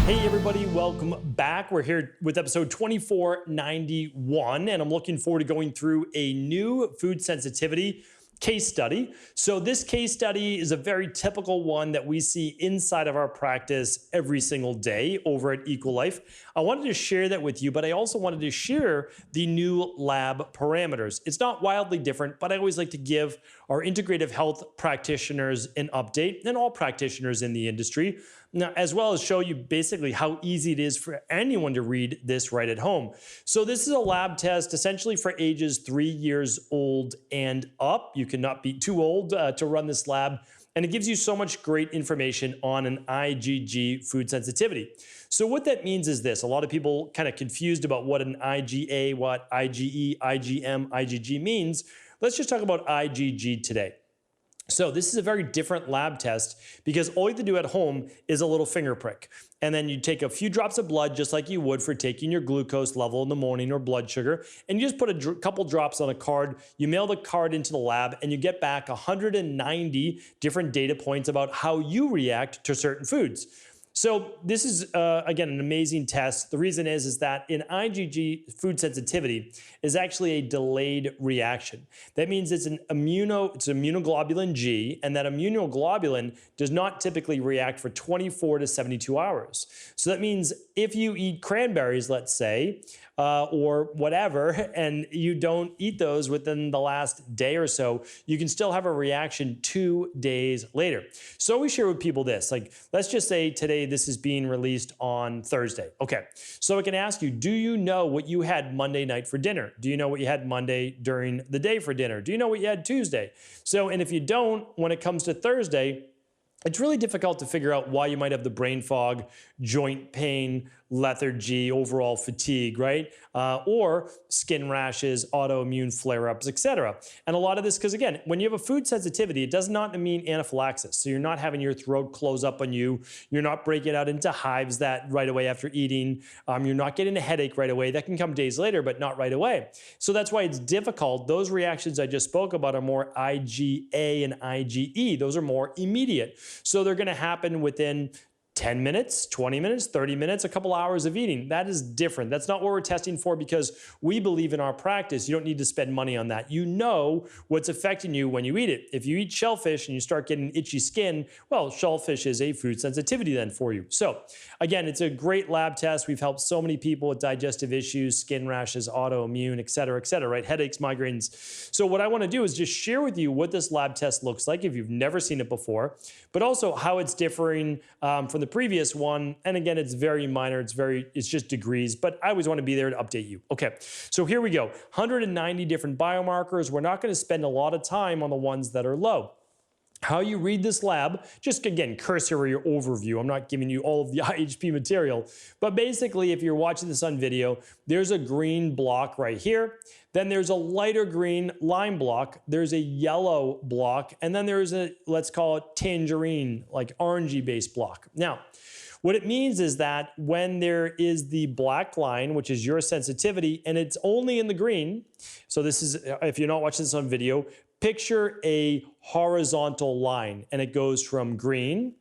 Hey everybody, welcome back. We're here with episode 2491, and I'm looking forward to going through a new food sensitivity case study. So this case study is a very typical one that we see inside of our practice every single day over at Equalife. I wanted to share that with you, but I also wanted to share the new lab parameters. It's not wildly different, but I always like to give our integrative health practitioners an update, and all practitioners in the industry, now, as well as show you basically how easy it is for anyone to read this right at home. So this is a lab test essentially for ages 3 years old and up. You cannot be too old to run this lab. And it gives you so much great information on an IgG food sensitivity. So what that means is this: a lot of people kind of confused about what an IgA, what IgE, IgM, IgG means. Let's just talk about IgG today. So this is a very different lab test because all you have to do at home is a little finger prick. And then you take a few drops of blood, just like you would for taking your glucose level in the morning or blood sugar, and you just put a couple drops on a card. You mail the card into the lab and you get back 190 different data points about how you react to certain foods. So this is, again, an amazing test. The reason is that in IgG food sensitivity is actually a delayed reaction. That means it's immunoglobulin G, and that immunoglobulin does not typically react for 24 to 72 hours. So that means if you eat cranberries, let's say, or whatever, and you don't eat those within the last day or so, you can still have a reaction 2 days later. So we share with people this, like, let's just say today this is being released on Thursday. Okay, so I can ask you, do you know what you had Monday night for dinner? Do you know what you had Monday during the day for dinner? Do you know what you had Tuesday? So, and if you don't, when it comes to Thursday, it's really difficult to figure out why you might have the brain fog, joint pain, lethargy, overall fatigue, right? Or skin rashes, autoimmune flare-ups, etc. And a lot of this, because again, when you have a food sensitivity, it does not mean anaphylaxis. So you're not having your throat close up on you. You're not breaking out into hives that right away after eating. You're not getting a headache right away. That can come days later, but not right away. So that's why it's difficult. Those reactions I just spoke about are more IgA and IgE. Those are more immediate. So they're going to happen within 10 minutes, 20 minutes, 30 minutes, a couple hours of eating. That is different. That's not what we're testing for, because we believe in our practice you don't need to spend money on that. You know what's affecting you when you eat it. If you eat shellfish and you start getting itchy skin, well, shellfish is a food sensitivity then for you. So again, it's a great lab test. We've helped so many people with digestive issues, skin rashes, autoimmune, et cetera, right? Headaches, migraines. So what I want to do is just share with you what this lab test looks like if you've never seen it before, but also how it's differing from the previous one. And again, it's very minor. It's just degrees, but I always want to be there to update you. Okay, so here we go. 190 different biomarkers. We're not going to spend a lot of time on the ones that are low. How you read this lab, just again, cursory overview. I'm not giving you all of the IHP material, but basically, if you're watching this on video, there's a green block right here. Then there's a lighter green line block. There's a yellow block. And then there's a, let's call it tangerine, like orangey based block. Now, what it means is that when there is the black line, which is your sensitivity, and it's only in the green, so this is, if you're not watching this on video, picture a horizontal line, and it goes from green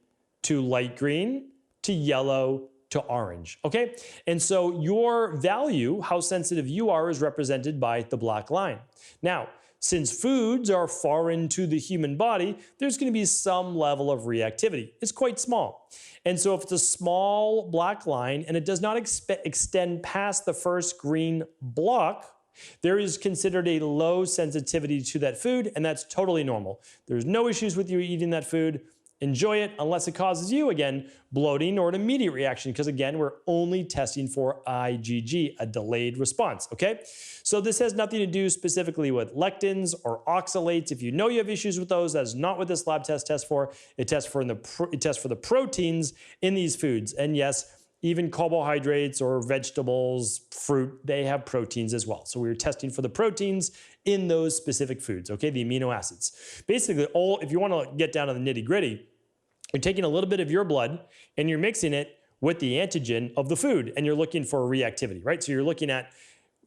to light green to yellow to orange, okay? And so your value, how sensitive you are, is represented by the black line. Now, since foods are foreign to the human body, there's going to be some level of reactivity. It's quite small. And so if it's a small black line and it does not extend past the first green block, there is considered a low sensitivity to that food, and that's totally normal. There's no issues with you eating that food. Enjoy it unless it causes you, again, bloating or an immediate reaction, because again, we're only testing for IgG, a delayed response, okay? So this has nothing to do specifically with lectins or oxalates. If you know you have issues with those, that is not what this lab test tests for. It tests for the proteins in these foods. And yes, even carbohydrates or vegetables, fruit, they have proteins as well. So we were testing for the proteins in those specific foods, okay, the amino acids. Basically, if you want to get down to the nitty gritty, you're taking a little bit of your blood and you're mixing it with the antigen of the food, and you're looking for reactivity, right? So you're looking at,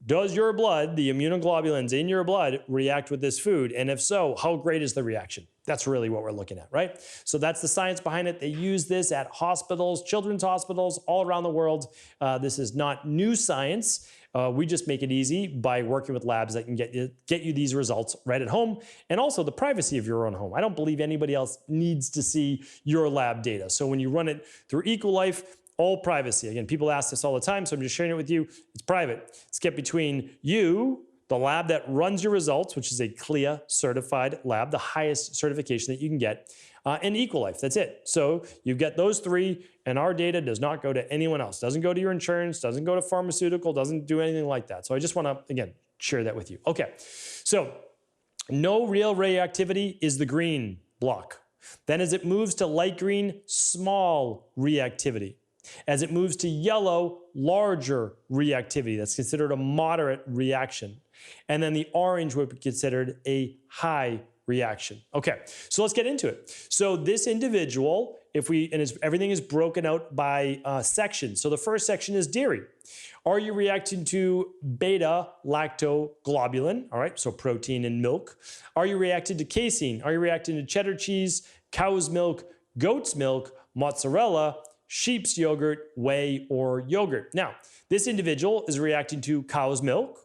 does your blood, the immunoglobulins in your blood, react with this food? And if so, how great is the reaction? That's really what we're looking at, right? So that's the science behind it. They use this at hospitals, children's hospitals all around the world. This is not new science. We just make it easy by working with labs that can get you these results right at home, and also the privacy of your own home. I don't believe anybody else needs to see your lab data. So when you run it through Equalife, all privacy. Again, people ask this all the time, so I'm just sharing it with you. It's private. It's kept between you, the lab that runs your results, which is a CLIA certified lab, the highest certification that you can get, and Equalife. That's it. So you get those three, and our data does not go to anyone else. Doesn't go to your insurance, doesn't go to pharmaceutical, doesn't do anything like that. So I just want to, again, share that with you. Okay, so no real reactivity is the green block. Then as it moves to light green, small reactivity. As it moves to yellow, larger reactivity. That's considered a moderate reaction. And then the orange would be considered a high reaction. Okay, so let's get into it. So this individual, everything is broken out by sections. So the first section is dairy. Are you reacting to beta lactoglobulin? All right, so protein in milk. Are you reacting to casein? Are you reacting to cheddar cheese, cow's milk, goat's milk, mozzarella, sheep's yogurt, whey, or yogurt? Now, this individual is reacting to cow's milk.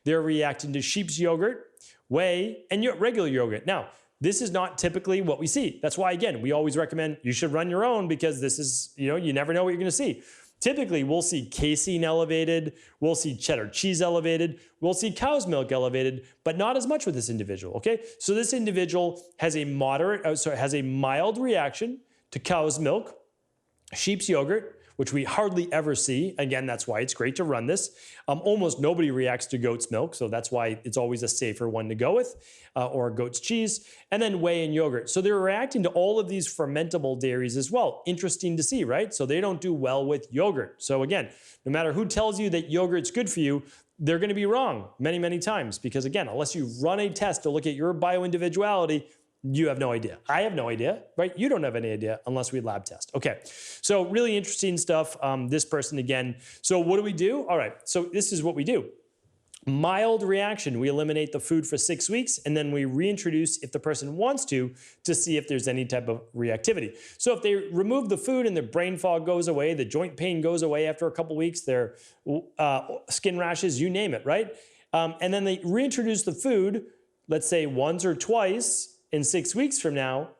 They're reacting to sheep's yogurt, whey, and regular yogurt. Now, this is not typically what we see. That's why, again, we always recommend you should run your own, because this is, you never know what you're going to see. Typically, we'll see casein elevated, we'll see cheddar cheese elevated, we'll see cow's milk elevated, but not as much with this individual, okay? So this individual has a mild reaction to cow's milk, sheep's yogurt, which we hardly ever see. Again, that's why it's great to run this. Almost nobody reacts to goat's milk, so that's why it's always a safer one to go with, or goat's cheese, and then whey and yogurt. So they're reacting to all of these fermentable dairies as well. Interesting to see, right? So they don't do well with yogurt. So again, no matter who tells you that yogurt's good for you, they're going to be wrong many, many times, because again, unless you run a test to look at your bioindividuality, you have no idea. I have no idea, right? You don't have any idea unless we lab test. Okay, so really interesting stuff. This person again. So what do we do? All right, so this is what we do. Mild reaction, we eliminate the food for 6 weeks, and then we reintroduce if the person wants to see if there's any type of reactivity. So if they remove the food and their brain fog goes away, the joint pain goes away after a couple weeks, their skin rashes, you name it, right? And then they reintroduce the food, let's say once or twice, in 6 weeks from now,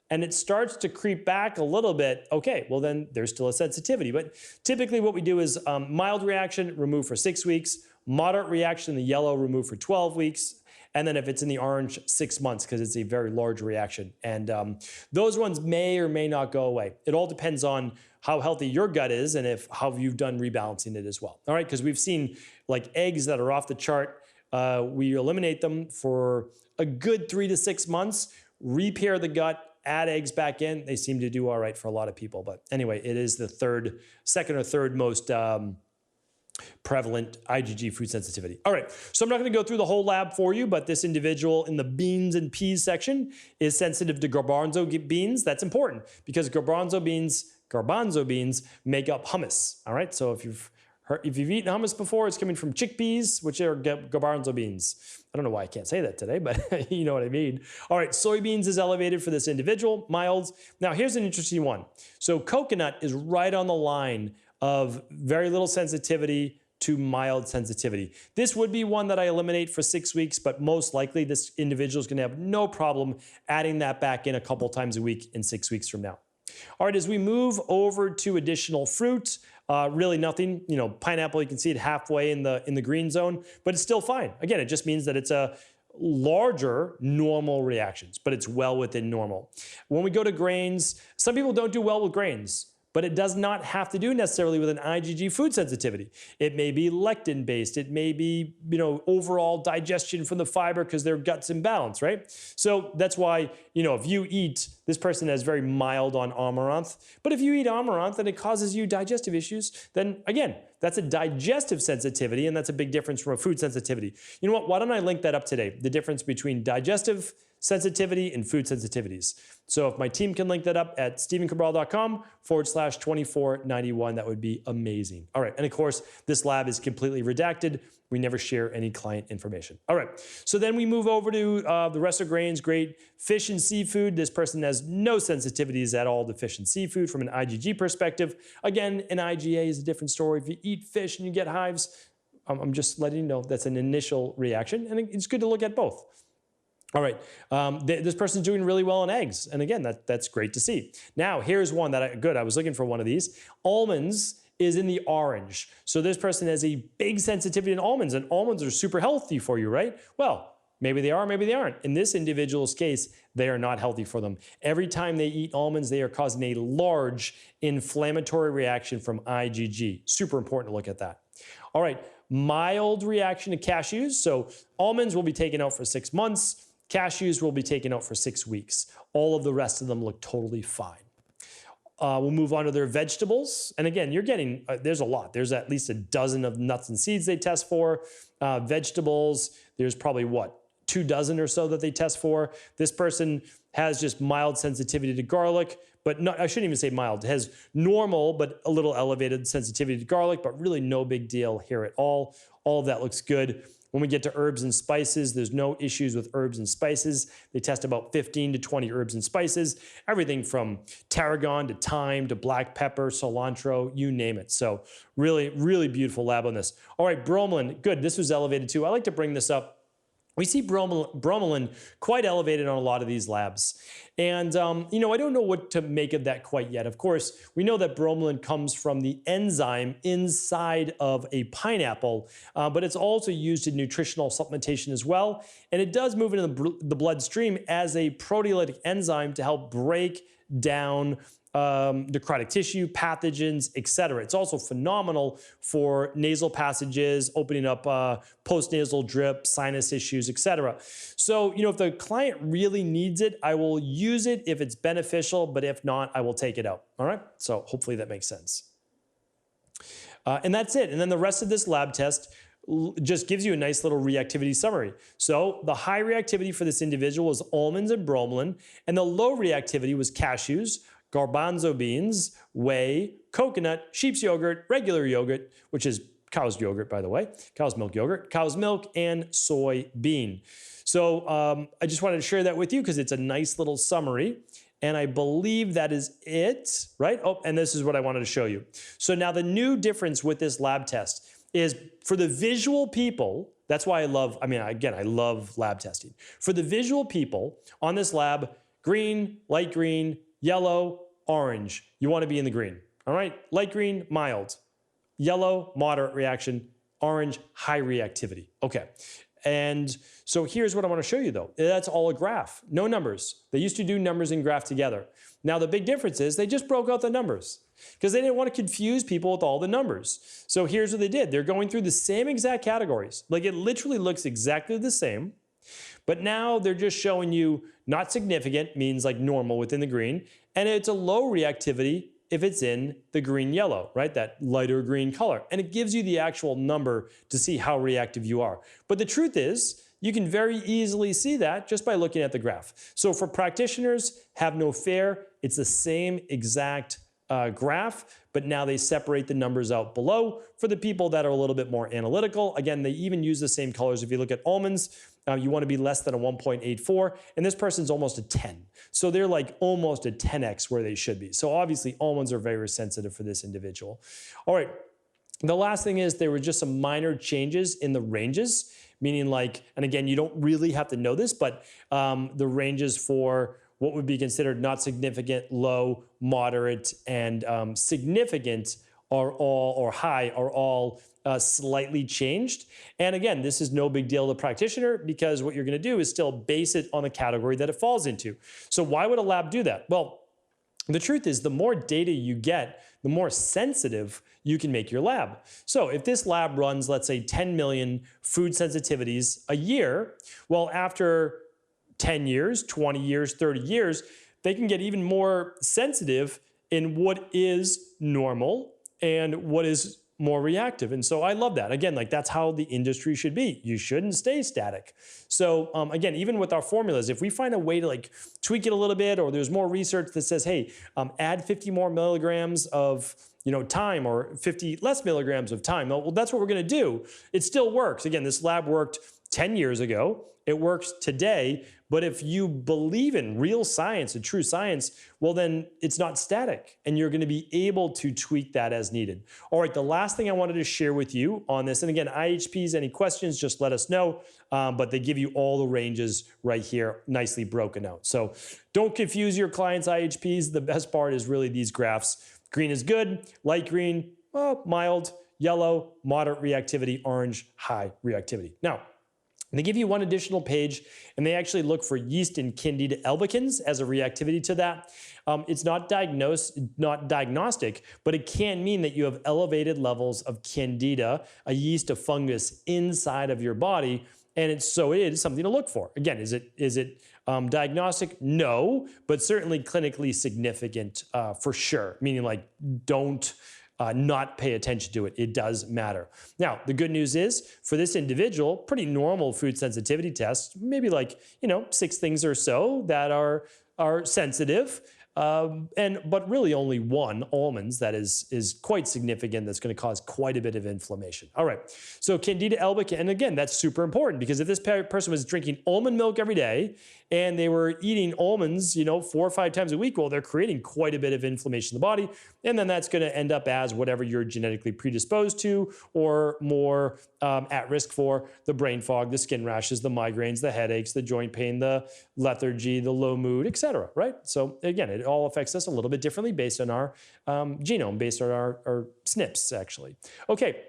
and it starts to creep back a little bit, okay, well then there's still a sensitivity. But typically what we do is mild reaction, remove for 6 weeks, moderate reaction in the yellow, remove for 12 weeks, and then if it's in the orange, 6 months, because it's a very large reaction. And those ones may or may not go away. It all depends on how healthy your gut is and how you've done rebalancing it as well. All right, because we've seen like eggs that are off the chart, we eliminate them for a good 3 to 6 months, repair the gut, add eggs back in. They seem to do all right for a lot of people. But anyway, it is the second or third most prevalent IgG food sensitivity. All right, so I'm not going to go through the whole lab for you, but this individual in the beans and peas section is sensitive to garbanzo beans. That's important because garbanzo beans make up hummus. All right, so if you've eaten hummus before, it's coming from chickpeas, which are garbanzo beans. I don't know why I can't say that today, but you know what I mean. All right, soybeans is elevated for this individual, mild. Now, here's an interesting one. So coconut is right on the line of very little sensitivity to mild sensitivity. This would be one that I eliminate for 6 weeks, but most likely this individual is going to have no problem adding that back in a couple times a week in 6 weeks from now. All right, as we move over to additional fruit, really nothing. You know, pineapple, you can see it halfway in the green zone, but it's still fine. Again, it just means that it's a larger normal reactions, but it's well within normal. When we go to grains, some people don't do well with grains, but it does not have to do necessarily with an IgG food sensitivity. It may be lectin based. It may be, overall digestion from the fiber because their gut's imbalanced, right? So that's why, if you eat, this person has very mild on amaranth, but if you eat amaranth and it causes you digestive issues, then again, that's a digestive sensitivity, and that's a big difference from a food sensitivity. You know what? Why don't I link that up today? The difference between digestive sensitivity and food sensitivities. So if my team can link that up at stephencabral.com/2491, that would be amazing. All right, and of course, this lab is completely redacted. We never share any client information. All right, so then we move over to the rest of grains, great. Fish and seafood, this person has no sensitivities at all to fish and seafood from an IgG perspective. Again, an IgA is a different story. If you eat fish and you get hives, I'm just letting you know that's an initial reaction, and it's good to look at both. All right, this person's doing really well on eggs, and again, that's great to see. Now, here's one that I was looking for one of these. Almonds is in the orange. So this person has a big sensitivity to almonds, and almonds are super healthy for you, right? Well, maybe they are, maybe they aren't. In this individual's case, they are not healthy for them. Every time they eat almonds, they are causing a large inflammatory reaction from IgG. Super important to look at that. All right, mild reaction to cashews. So almonds will be taken out for 6 months. Cashews will be taken out for 6 weeks. All of the rest of them look totally fine. We'll move on to their vegetables. And again, you're getting, there's a lot. There's at least a dozen of nuts and seeds they test for. Vegetables, there's probably 2 dozen or so that they test for. This person has just mild sensitivity to garlic, but I shouldn't even say mild. It has normal, but a little elevated sensitivity to garlic, but really no big deal here at all. All of that looks good. When we get to herbs and spices, there's no issues with herbs and spices. They test about 15 to 20 herbs and spices, everything from tarragon to thyme to black pepper, cilantro, you name it. So really, really beautiful lab on this. All right, bromelain, good. This was elevated too. I like to bring this up. We see bromelain quite elevated on a lot of these labs. And, I don't know what to make of that quite yet. Of course, we know that bromelain comes from the enzyme inside of a pineapple, but it's also used in nutritional supplementation as well. And it does move into the bloodstream as a proteolytic enzyme to help break down necrotic tissue, pathogens, etc. It's also phenomenal for nasal passages, opening up postnasal drip, sinus issues, etc. So, if the client really needs it, I will use it if it's beneficial, but if not, I will take it out. All right? So hopefully that makes sense. And that's it. And then the rest of this lab test just gives you a nice little reactivity summary. So the high reactivity for this individual was almonds and bromelain, and the low reactivity was cashews, garbanzo beans, whey, coconut, sheep's yogurt, regular yogurt, which is cow's yogurt, by the way, cow's milk yogurt, cow's milk, and soybean. So I just wanted to share that with you because it's a nice little summary. And I believe that is it, right? Oh, and this is what I wanted to show you. So now the new difference with this lab test is for the visual people, that's why I love lab testing. For the visual people on this lab, green, light green, yellow, orange. You want to be in the green, all right? Light green, mild. Yellow, moderate reaction. Orange, high reactivity. Okay, and so here's what I want to show you though. That's all a graph, no numbers. They used to do numbers and graph together. Now the big difference is they just broke out the numbers because they didn't want to confuse people with all the numbers. So here's what they did. They're going through the same exact categories. Like it literally looks exactly the same. But now they're just showing you not significant means like normal within the green, and it's a low reactivity if it's in the green-yellow, right? That lighter green color. And it gives you the actual number to see how reactive you are. But the truth is, you can very easily see that just by looking at the graph. So for practitioners, have no fear. It's the same exact graph, but now they separate the numbers out below. For the people that are a little bit more analytical, again, they even use the same colors. If you look at almonds, you want to be less than a 1.84, and this person's almost a 10. So they're like almost a 10x where they should be. So obviously almonds are very sensitive for this individual. All right, the last thing is there were just some minor changes in the ranges, meaning like, and again, you don't really have to know this, but the ranges for what would be considered not significant, low, moderate, and significant are all, or high, are all slightly changed. And again, this is no big deal to the practitioner because what you're going to do is still base it on the category that it falls into. So why would a lab do that? Well, the truth is the more data you get, the more sensitive you can make your lab. So if this lab runs, let's say 10 million food sensitivities a year, well, after 10 years, 20 years, 30 years, they can get even more sensitive in what is normal and what is more reactive. And so I love that. Again, like that's how the industry should be. You shouldn't stay static. So again, even with our formulas, if we find a way to like tweak it a little bit, or there's more research that says, hey, add 50 more milligrams of thyme or 50 less milligrams of thyme. Well, that's what we're going to do. It still works. Again, this lab worked 10 years ago. It works today. But if you believe in real science and true science, well, then it's not static and you're going to be able to tweak that as needed. All right, the last thing I wanted to share with you on this, and again, IHPs, any questions, just let us know. But they give you all the ranges right here, nicely broken out. So don't confuse your clients' IHPs. The best part is really these graphs. Green is good, light green, well, mild, yellow, moderate reactivity, orange, high reactivity. Now, they give you one additional page, and they actually look for yeast and Candida albicans as a reactivity to that. It's not diagnostic, but it can mean that you have elevated levels of Candida, a yeast, a fungus inside of your body, and it is something to look for. Again, is it diagnostic? No, but certainly clinically significant for sure. Meaning, like, don't not pay attention to it. It does matter. Now, the good news is for this individual, pretty normal food sensitivity test, maybe like, 6 things or so that are sensitive. But really only one, almonds, that is quite significant. That's going to cause quite a bit of inflammation. All right. So Candida albicans, and again, that's super important because if this person was drinking almond milk every day and they were eating almonds, 4 or 5 times a week, well, they're creating quite a bit of inflammation in the body. And then that's going to end up as whatever you're genetically predisposed to or more at risk for: the brain fog, the skin rashes, the migraines, the headaches, the joint pain, the lethargy, the low mood, etc. Right? So again, it all affects us a little bit differently based on our genome, based on our SNPs, actually. Okay.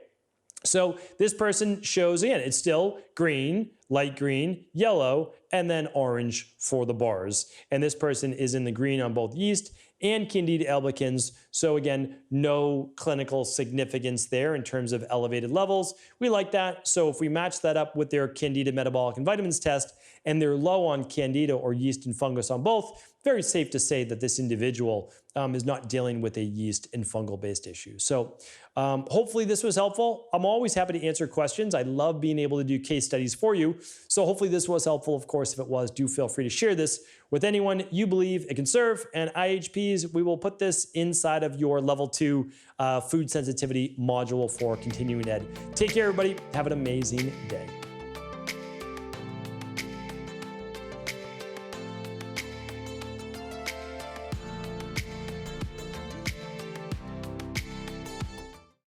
So this person shows, again, it's still green, light green, yellow, and then orange for the bars. And this person is in the green on both yeast and Candida albicans. So again, no clinical significance there in terms of elevated levels. We like that. So if we match that up with their Candida metabolic and vitamins test and they're low on Candida or yeast and fungus on both, very safe to say that this individual is not dealing with a yeast and fungal based issue. So hopefully this was helpful. I'm always happy to answer questions. I love being able to do case studies for you. So hopefully this was helpful. Of course, if it was, do feel free to share this with anyone you believe it can serve. And IHPs, we will put this inside of your level 2 food sensitivity module for continuing ed. Take care, everybody. Have an amazing day.